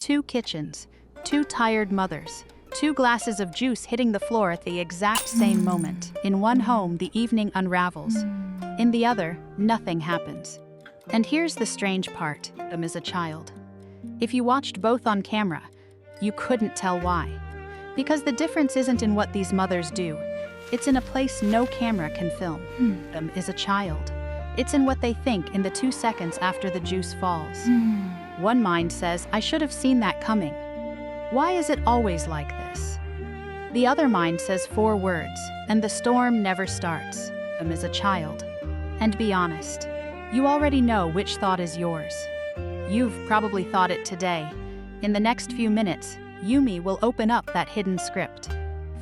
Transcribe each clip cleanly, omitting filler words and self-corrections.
Two kitchens, two tired mothers, two glasses of juice hitting the floor at the exact same moment. In one home, the evening unravels. In the other, nothing happens. And here's the strange part, them as a child. If you watched both on camera, you couldn't tell why. Because the difference isn't in what these mothers do. It's in a place no camera can film. Them is a child. It's in what they think in the 2 seconds after the juice falls. One mind says, I should have seen that coming. Why is it always like this? The other mind says 4 words, and the storm never starts. Them is a child. And be honest, you already know which thought is yours. You've probably thought it today. In the next few minutes, Yumi will open up that hidden script.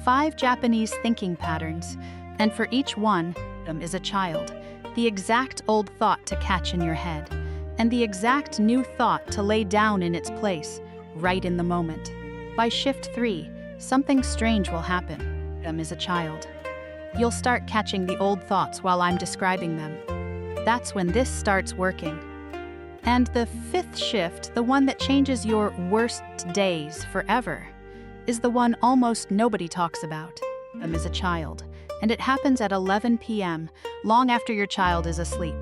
5 Japanese thinking patterns, and for each one, them is a child. The exact old thought to catch in your head, and the exact new thought to lay down in its place, right in the moment. By shift 3, something strange will happen. Them is a child. You'll start catching the old thoughts while I'm describing them. That's when this starts working. And the 5th shift, the one that changes your worst days forever, is the one almost nobody talks about. Them is a child. And it happens at 11 p.m., long after your child is asleep.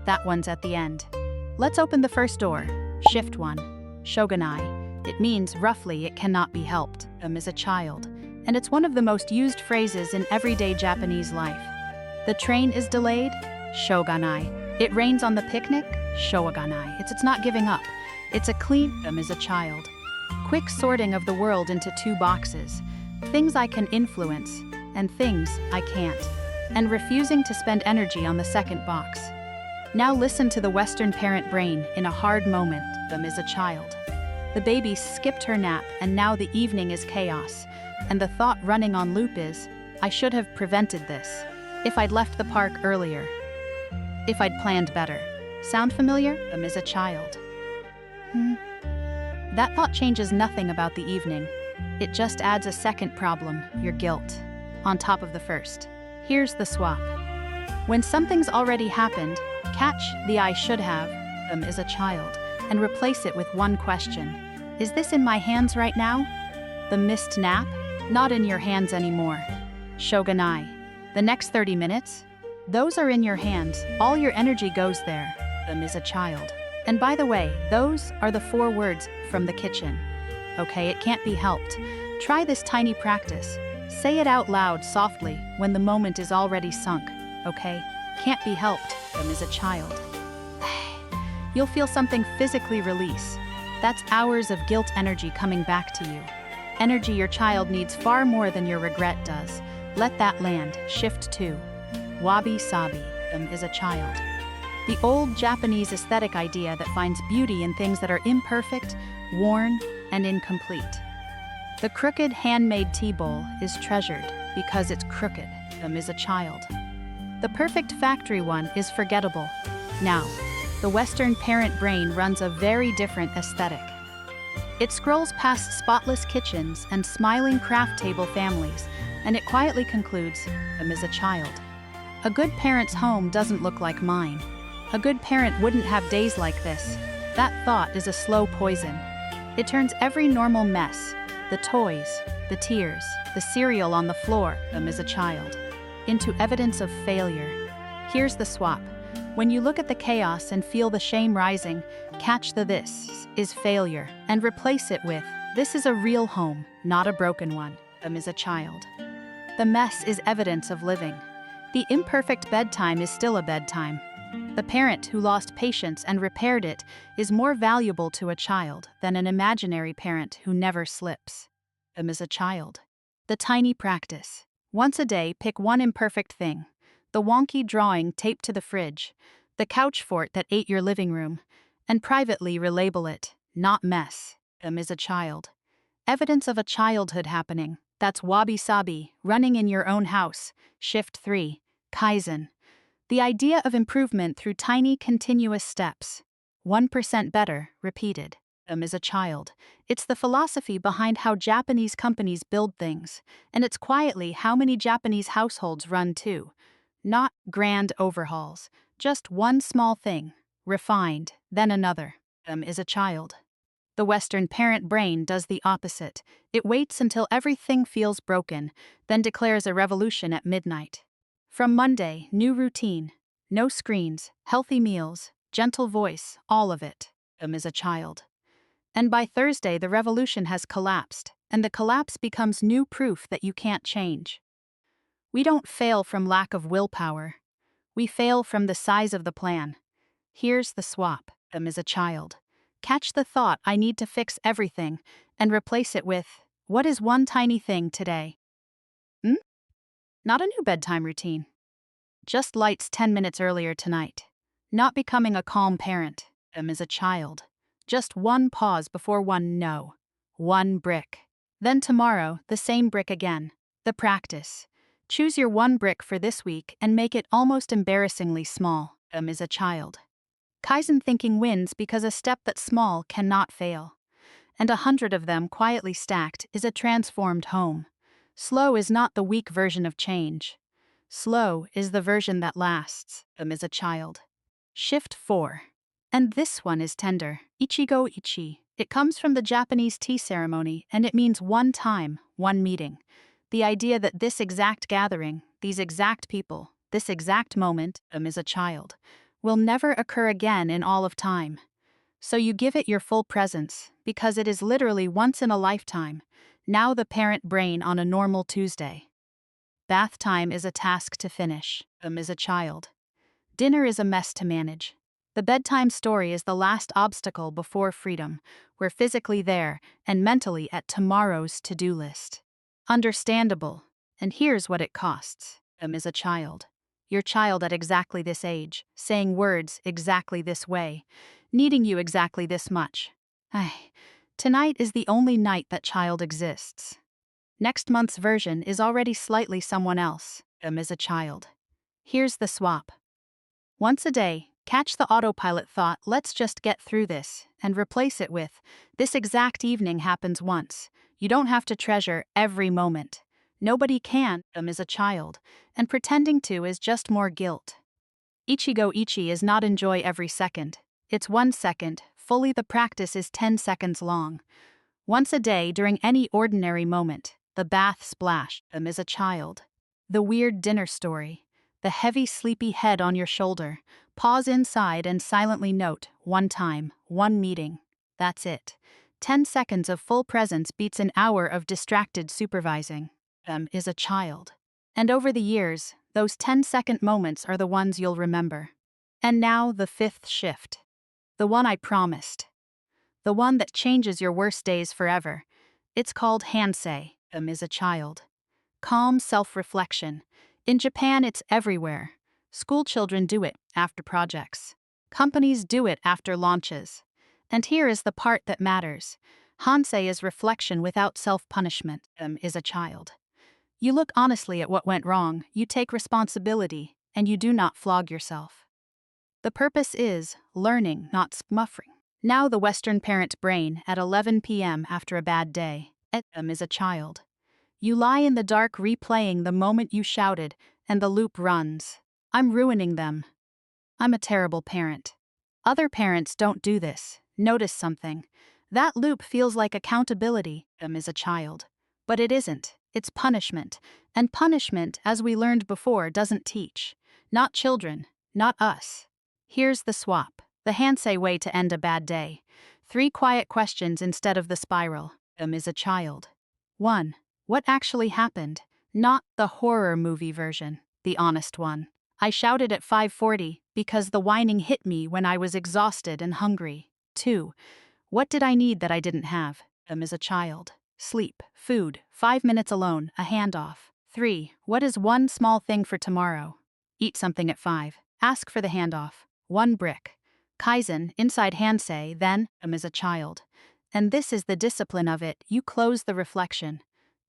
That one's at the end. Let's open the first door. Shift 1. Shoganai. It means, roughly, it cannot be helped. Them is a child. And it's one of the most used phrases in everyday Japanese life. The train is delayed? Shoganai. It rains on the picnic? Shoganai. It's not giving up. It's a clean. Them is a child. Quick sorting of the world into 2 boxes. Things I can influence, and things I can't. And refusing to spend energy on the second box. Now listen to the Western parent brain in a hard moment. Them is a child. The baby skipped her nap, and now the evening is chaos. And the thought running on loop is, I should have prevented this. If I'd left the park earlier. If I'd planned better. Sound familiar? Them is a child. That thought changes nothing about the evening. It just adds a second problem, your guilt, on top of the first. Here's the swap. When something's already happened, catch the I should have, them is a child, and replace it with one question. Is this in my hands right now? The missed nap? Not in your hands anymore. Shoganai. The next 30 minutes? Those are in your hands. All your energy goes there. Them is a child. And by the way, those are the 4 words from the kitchen. Okay, it can't be helped. Try this tiny practice. Say it out loud softly when the moment is already sunk. Okay? Can't be helped. Them is a child. You'll feel something physically release. That's hours of guilt energy coming back to you. Energy your child needs far more than your regret does. Let that land. Shift 2. Wabi-sabi. Them is a child. The old Japanese aesthetic idea that finds beauty in things that are imperfect, worn, and incomplete. The crooked handmade tea bowl is treasured because it's crooked. Them is a child. The perfect factory one is forgettable. Now, the Western parent brain runs a very different aesthetic. It scrolls past spotless kitchens and smiling craft table families, and it quietly concludes, them is a child. A good parent's home doesn't look like mine. A good parent wouldn't have days like this. That thought is a slow poison. It turns every normal mess, the toys, the tears, the cereal on the floor, them is a child, into evidence of failure. Here's the swap. When you look at the chaos and feel the shame rising, catch the this is failure and replace it with, this is a real home, not a broken one, them is a child. The mess is evidence of living. The imperfect bedtime is still a bedtime. The parent who lost patience and repaired it is more valuable to a child than an imaginary parent who never slips. Them is a child. The tiny practice. Once a day, pick one imperfect thing. The wonky drawing taped to the fridge, the couch fort that ate your living room, and privately relabel it, not mess. Them is a child. Evidence of a childhood happening. That's wabi-sabi, running in your own house. Shift 3. Kaizen. The idea of improvement through tiny, continuous steps. 1% better, repeated. Them is a child. It's the philosophy behind how Japanese companies build things, and it's quietly how many Japanese households run too. Not grand overhauls, just one small thing, refined, then another. Them is a child. The Western parent brain does the opposite. It waits until everything feels broken, then declares a revolution at midnight. From Monday, new routine. No screens, healthy meals, gentle voice, all of it. Is a child. And by Thursday, the revolution has collapsed, and the collapse becomes new proof that you can't change. We don't fail from lack of willpower. We fail from the size of the plan. Here's the swap. Is a child. Catch the thought, I need to fix everything, and replace it with, what is one tiny thing today? Not a new bedtime routine. Just lights 10 minutes earlier tonight. Not becoming a calm parent. Is a child. Just one pause before one no. One brick. Then tomorrow, the same brick again. The practice. Choose your one brick for this week and make it almost embarrassingly small. Is a child. Kaizen thinking wins because a step that's small cannot fail. And 100 of them quietly stacked is a transformed home. Slow is not the weak version of change. Slow is the version that lasts. Is a child. Shift 4. And this one is tender. Ichigo ichie. It comes from the Japanese tea ceremony, and it means one time, one meeting. The idea that this exact gathering, these exact people, this exact moment, is a child, will never occur again in all of time. So you give it your full presence, because it is literally once in a lifetime, now the parent brain on a normal Tuesday. Bath time is a task to finish, is a child. Dinner is a mess to manage. The bedtime story is the last obstacle before freedom. We're physically there and mentally at tomorrow's to-do list. Understandable. And here's what it costs. Is a child. Your child at exactly this age, saying words exactly this way, needing you exactly this much. Tonight is the only night that child exists. Next month's version is already slightly someone else. Is a child. Here's the swap. Once a day, catch the autopilot thought, let's just get through this, and replace it with, this exact evening happens once. You don't have to treasure every moment. Nobody can. Is a child, and pretending to is just more guilt. Ichigo ichie is not enjoy every second. It's 1 second, fully the practice is 10 seconds long. Once a day during any ordinary moment, the bath splash, is a child. The weird dinner story. The heavy sleepy head on your shoulder. Pause inside and silently note, one time, one meeting. That's it. 10 seconds of full presence beats an hour of distracted supervising. Is a child. And over the years, those 10-second moments are the ones you'll remember. And now the 5th shift. The one I promised. The one that changes your worst days forever. It's called hansei, is a child. Calm self-reflection. In Japan, it's everywhere. School children do it after projects. Companies do it after launches. And here is the part that matters. Hansei is reflection without self-punishment, is a child. You look honestly at what went wrong, you take responsibility, and you do not flog yourself. The purpose is learning, not smuffering. Now the Western parent brain at 11 p.m. after a bad day, is a child. You lie in the dark replaying the moment you shouted, and the loop runs. I'm ruining them. I'm a terrible parent. Other parents don't do this. Notice something. That loop feels like accountability, is a child. But it isn't. It's punishment. And punishment, as we learned before, doesn't teach. Not children. Not us. Here's the swap. The hansei way to end a bad day. 3 quiet questions instead of the spiral. Is a child. 1. What actually happened? Not the horror movie version. The honest one. I shouted at 5:40 because the whining hit me when I was exhausted and hungry. 2. What did I need that I didn't have? Is a child. Sleep, food, 5 minutes alone, a handoff. 3. What is one small thing for tomorrow? Eat something at 5. Ask for the handoff. 1 brick. Kaizen, inside hansei, then, is a child. And this is the discipline of it, you close the reflection.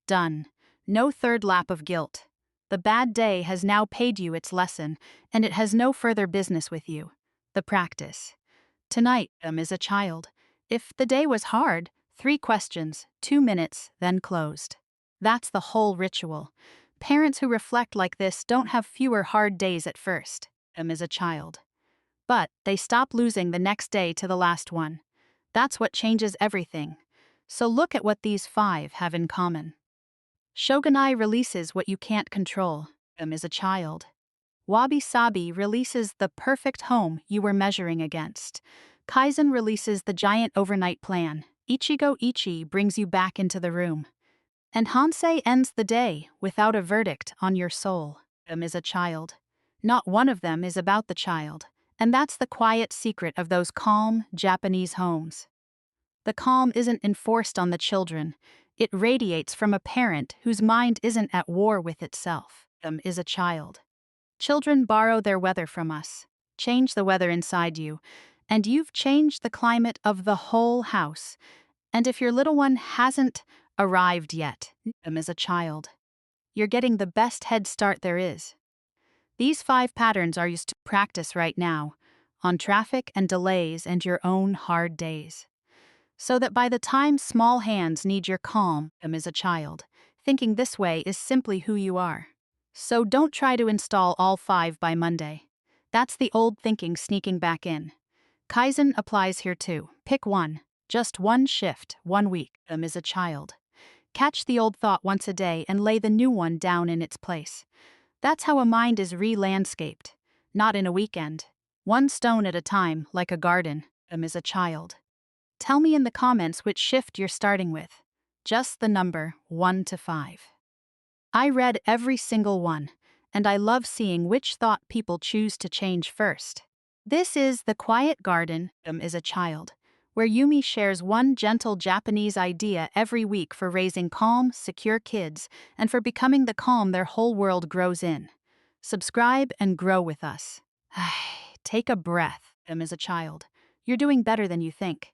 Done. No third lap of guilt. The bad day has now paid you its lesson, and it has no further business with you. The practice. Tonight, is a child. If the day was hard, 3 questions, 2 minutes, then closed. That's the whole ritual. Parents who reflect like this don't have fewer hard days at first, is a child. But they stop losing the next day to the last one. That's what changes everything. So look at what these 5 have in common. Shoganai releases what you can't control. Is a child. Wabi-sabi releases the perfect home you were measuring against. Kaizen releases the giant overnight plan. Ichigo ichie brings you back into the room. And hansei ends the day without a verdict on your soul. Is a child. Not one of them is about the child. And that's the quiet secret of those calm Japanese homes. The calm isn't enforced on the children. It radiates from a parent whose mind isn't at war with itself. Is a child. Children borrow their weather from us. Change the weather inside you, and you've changed the climate of the whole house. And if your little one hasn't arrived yet, as a child, you're getting the best head start there is. These 5 patterns are used to practice right now, on traffic and delays and your own hard days. So that by the time small hands need your calm, as a child, thinking this way is simply who you are. So don't try to install all 5 by Monday. That's the old thinking sneaking back in. Kaizen applies here too. Pick one. Just one shift, 1 week, as a child. Catch the old thought once a day and lay the new one down in its place. That's how a mind is re-landscaped. Not in a weekend. One stone at a time, like a garden, as a child. Tell me in the comments which shift you're starting with. Just the number 1 to 5. I read every single one, and I love seeing which thought people choose to change first. This is The Quiet Garden, as a child, where Yumi shares one gentle Japanese idea every week for raising calm, secure kids and for becoming the calm their whole world grows in. Subscribe and grow with us. Take a breath, as a child. You're doing better than you think.